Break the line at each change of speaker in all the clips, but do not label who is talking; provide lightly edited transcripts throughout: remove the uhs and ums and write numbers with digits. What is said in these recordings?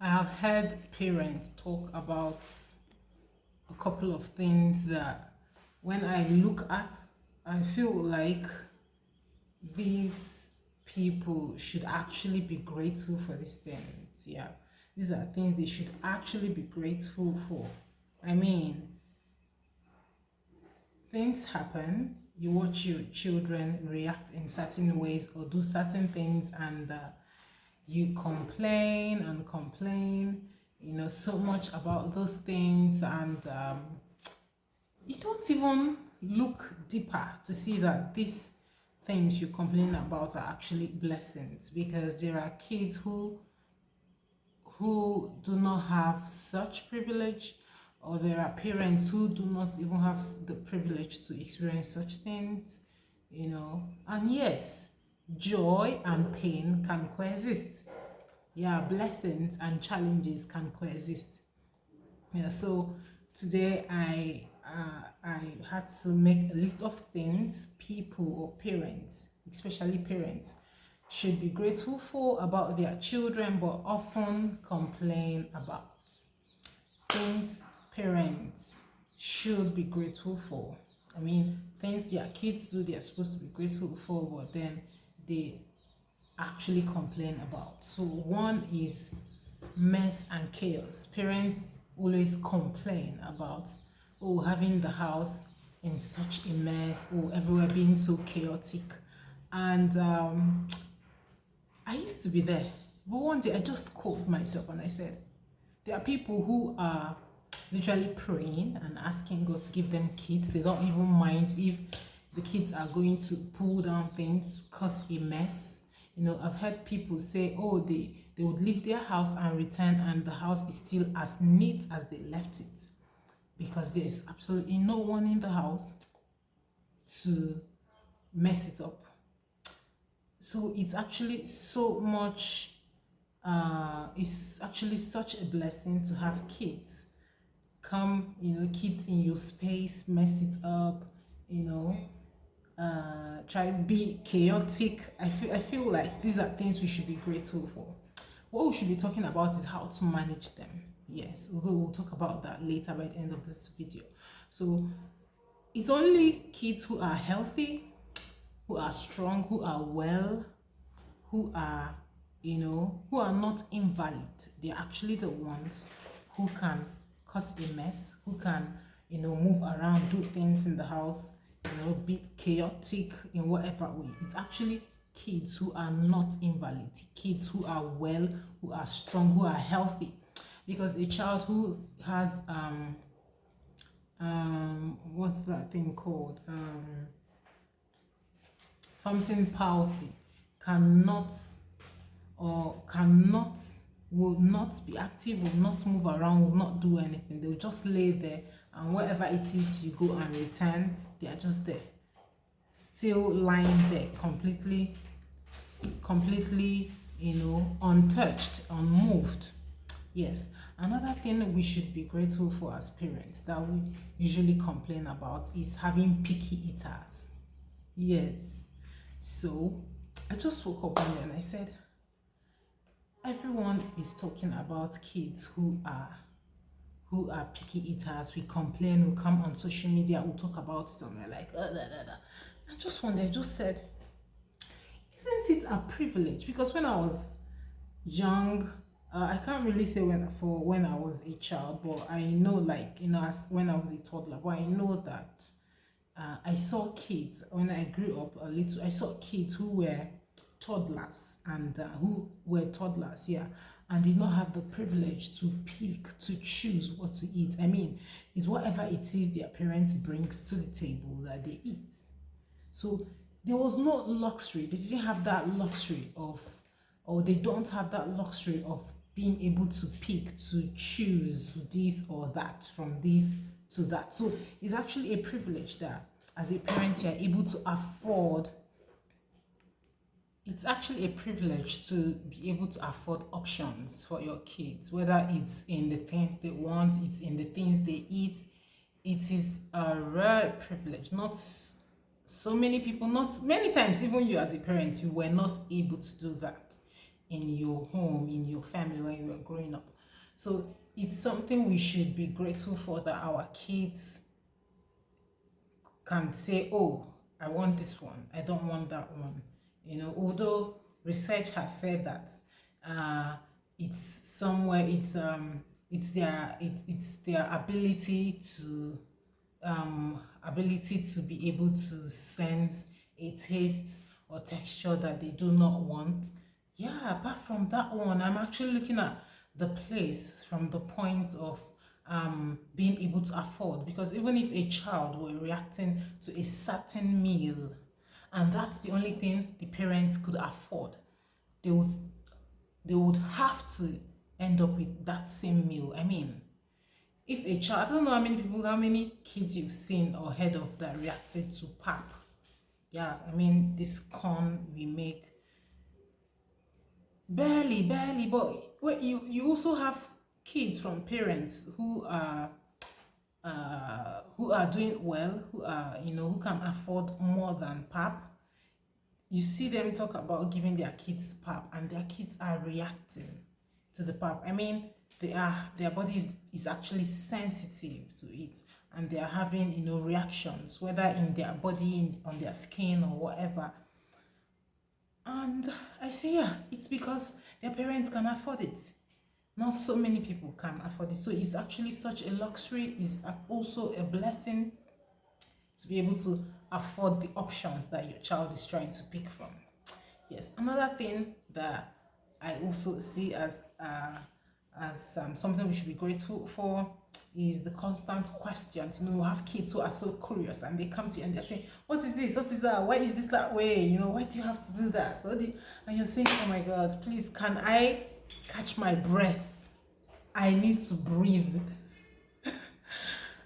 I have heard parents talk about a couple of things that when I look at, I feel like these people should actually be grateful for these things. Yeah, these are things they should actually be grateful for. I mean, things happen, you watch your children react in certain ways or do certain things, and you complain and complain, so much about those things, and you don't even look deeper to see that these things you complain about are actually blessings, because there are kids who do not have such privilege, or there are parents who do not even have the privilege to experience such things, and yes, joy and pain can coexist. Yeah, blessings and challenges can coexist. Yeah, so today I had to make a list of things people or parents, especially parents, should be grateful for about their children, but often complain about. Things parents should be grateful for. I mean, things their kids do, they're supposed to be grateful for, but then they actually complain about. So one is mess and chaos. Parents always complain about, oh, having the house in such a mess, or everywhere being so chaotic. And I used to be there, but one day I just called myself and I said, there are people who are literally praying and asking God to give them kids. They don't even mind if the kids are going to pull down things, cause a mess. I've heard people say, oh, they would leave their house and return, and the house is still as neat as they left it, because there's absolutely no one in the house to mess it up. So it's actually so much, it's actually such a blessing to have kids come, kids in your space, mess it up, you know, try to be chaotic. I feel like these are things we should be grateful for. What we should be talking about is how to manage them. Yes, although we'll talk about that later by the end of this video. So it's only kids who are healthy, who are strong, who are well, who are, who are not invalid. They're actually the ones who can cause a mess, who can, move around, do things in the house, be chaotic in whatever way. It's actually kids who are not invalid, kids who are well, who are strong, who are healthy. Because a child who has what's that thing called, something palsy, cannot cannot, will not be active, will not move around, will not do anything. They'll just lay there, and wherever it is you go and return, they are just there, still lying there, completely, untouched, unmoved. Yes. Another thing we should be grateful for as parents that we usually complain about is having picky eaters. Yes. So I just woke up one day and I said, everyone is talking about kids who are picky eaters. We complain, we come on social media, we talk about it, and we're like, I just wonder, I just said, isn't it a privilege? Because when I was young, I can't really say when I was a child, but I know, like, as when I was a toddler, but I know that I saw kids when I grew up a little. I saw kids who were toddlers, and yeah, and did not have the privilege to pick, to choose what to eat. I mean, it's whatever it is their parents brings to the table that they eat. So there was no luxury. They didn't have that luxury of, or they don't have that luxury of being able to pick, to choose this or that, from this to that. So it's actually a privilege that as a parent you're able to afford. It's actually a privilege to be able to afford options for your kids, whether it's in the things they want, it's in the things they eat. It is a rare privilege. Not so many people, not many times, even you as a parent, you were not able to do that. in your home, in your family when you were growing up. So it's something we should be grateful for, that our kids can say, oh, I want this one, I don't want that one. Although research has said that uh, it's somewhere, it's their ability to be able to sense a taste or texture that they do not want. Yeah, apart from that one, I'm actually looking at the place from the point of being able to afford. Because even if a child were reacting to a certain meal and that's the only thing the parents could afford, they would they would have to end up with that same meal. I mean, if a child, I don't know how many kids you've seen or heard of that reacted to pap. Yeah, I mean, this corn we make, barely, but you also have kids from parents who are doing well, who are, who can afford more than pap. You see them talk about giving their kids pap and their kids are reacting to the pap. I mean, their body is actually sensitive to it, and they are having, reactions, whether in their body, on their skin or whatever. And I say, yeah, it's because their parents can afford it. Not so many people can afford it. So it's actually such a luxury. It's also a blessing to be able to afford the options that your child is trying to pick from. Yes, another thing that I also see as something we should be grateful for is the constant questions. We have kids who are so curious and they come to you and they're saying, what is this? What is that? Why is this that way? Why do you have to do that? And you're saying, oh my God, please, can I catch my breath? I need to breathe.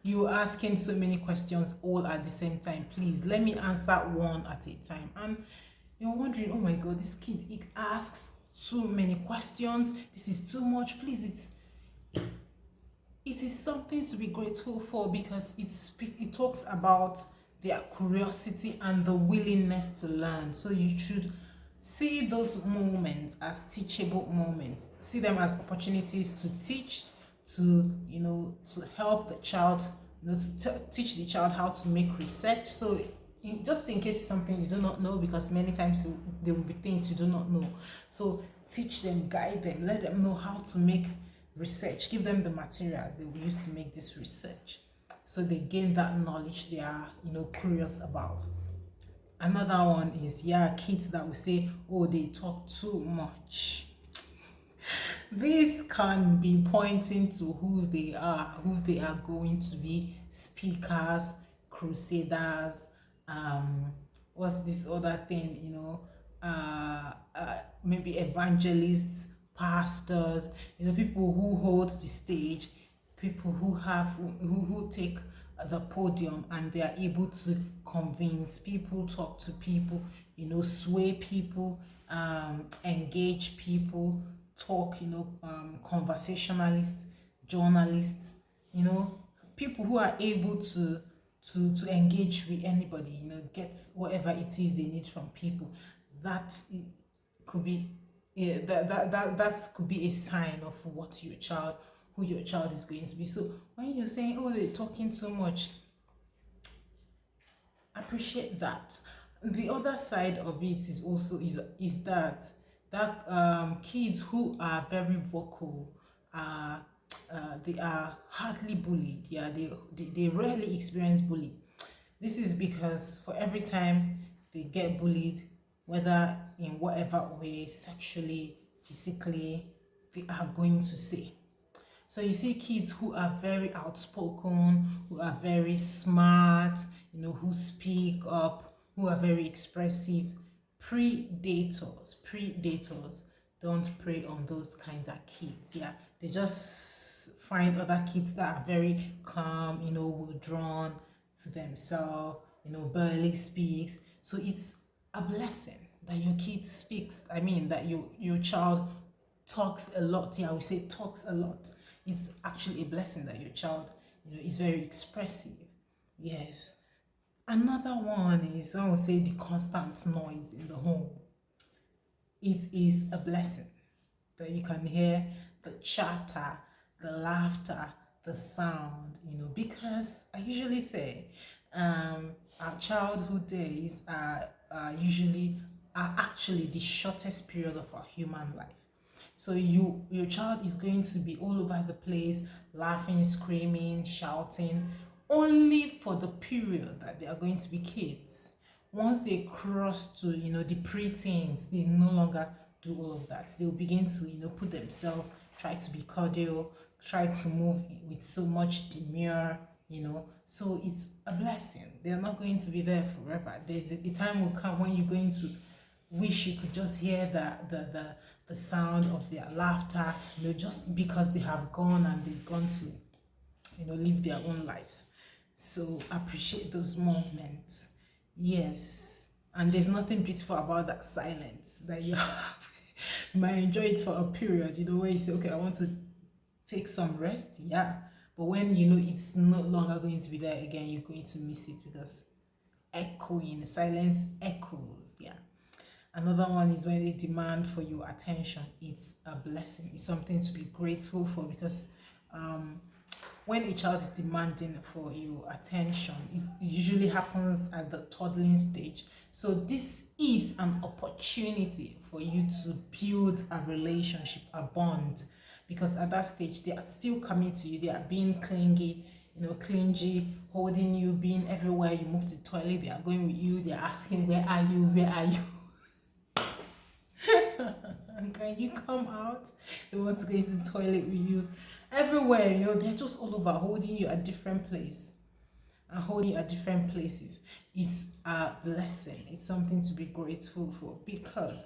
You asking so many questions all at the same time. Please let me answer one at a time. And you're wondering, oh my God, this kid, it asks too many questions. This is too much. Please, it is something to be grateful for, because it talks about their curiosity and the willingness to learn. So you should see those moments as teachable moments. See them as opportunities to teach, to help the child, to teach the child how to make research. So just in case it's something you do not know, because many times there will be things you do not know. So teach them, guide them, let them know how to make research. Give them the material they will use to make this research, so they gain that knowledge they are curious about. Another one is, kids that will say, oh, they talk too much. This can be pointing to who they are going to be: speakers, crusaders, what's this other thing, maybe evangelists, pastors, people who hold the stage, people who take the podium, and they are able to convince people, talk to people, sway people, engage people, talk, conversationalists, journalists, people who are able to engage with anybody, get whatever it is they need from people. That could be, yeah, that could be a sign of who your child is going to be. So when you're saying, oh, they're talking too much, appreciate that. The other side of it is also is that kids who are very vocal are they are hardly bullied. Yeah, they rarely experience bullying. This is because for every time they get bullied, whether in whatever way, sexually, physically, they are going to say. So you see kids who are very outspoken, who are very smart, who speak up, who are very expressive. Predators don't prey on those kinds of kids. Yeah, they just find other kids that are very calm, withdrawn to themselves, barely speaks. So it's a blessing that your kid speaks. I mean, that your child talks a lot. Yeah, we say talks a lot. It's actually a blessing that your child, is very expressive. Yes. Another one is, I would say, the constant noise in the home. it is a blessing that you can hear the chatter, the laughter, the sound, because I usually say our childhood days are actually the shortest period of our human life. So your child is going to be all over the place, laughing, screaming, shouting, only for the period that they are going to be kids. Once they cross to the preteens, they no longer do all of that. They'll begin to put themselves, try to be cordial, try to move with so much demure. So it's a blessing. They're not going to be there forever. There's a time will come when you're going to wish you could just hear the sound of their laughter, just because they have gone and they've gone to live their own lives. So appreciate those moments. Yes. And there's nothing beautiful about that silence that you have. You might enjoy it for a period, where you say, okay, I want to take some rest. Yeah. But when it's no longer going to be there again, you're going to miss it because echoing, silence echoes. Yeah. Another one is when they demand for your attention. It's a blessing. It's something to be grateful for, because when a child is demanding for your attention, it usually happens at the toddling stage. So this is an opportunity for you to build a relationship, a bond, because at that stage they are still coming to you. They are being clingy, holding you, being everywhere. You move to the toilet, they are going with you. They are asking, where are you? Where are you? Can you come out? They want to go into the toilet with you. Everywhere, they're just all over, holding you at different places and holding you at different places. It's a blessing. It's something to be grateful for, because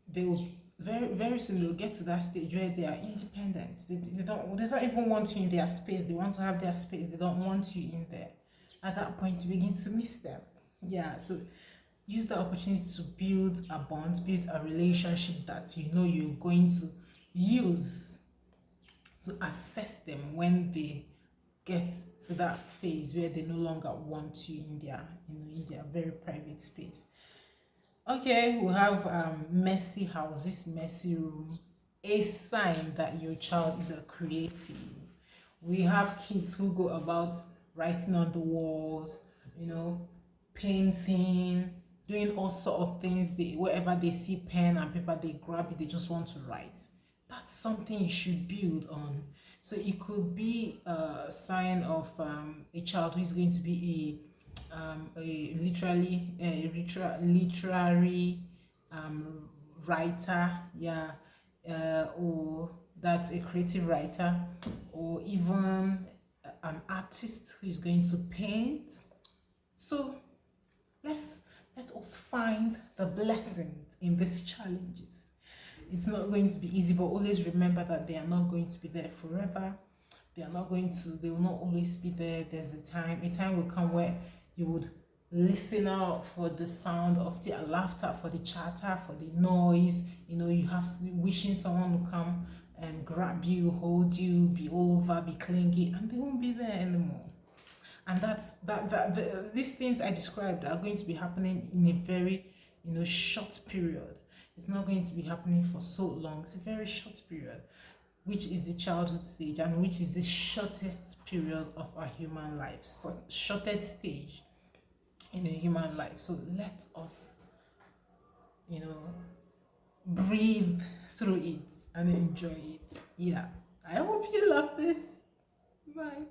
they will very, very soon they'll get to that stage where they are independent. They don't even want you in their space. They want to have their space. They don't want you in there. At that point, you begin to miss them. Yeah, so use the opportunity to build a bond, build a relationship that you're going to use to assess them when they get to that phase where they no longer want you in their very private space. Okay, we have messy house, this messy room, a sign that your child is a creative. We have kids who go about writing on the walls, painting, doing all sort of things. Wherever they see pen and paper, they grab it, they just want to write. That's something you should build on. So it could be a sign of a child who is going to be literary writer, yeah, or that's a creative writer, or even an artist who is going to paint. So let us find the blessing in these challenges. It's not going to be easy, but always remember that they are not going to be there forever. They will not always be there. There's a time will come where you would listen out for the sound of their laughter, for the chatter, for the noise. You have wishing someone to come and grab you, hold you, be all over, be clingy, and they won't be there anymore. And these things I described are going to be happening in a very short period. It's not going to be happening for so long. It's a very short period, which is the childhood stage, and which is the shortest period of our human life, so shortest stage in a human life. So let us breathe through it and enjoy it. Yeah, I hope you love this. Bye.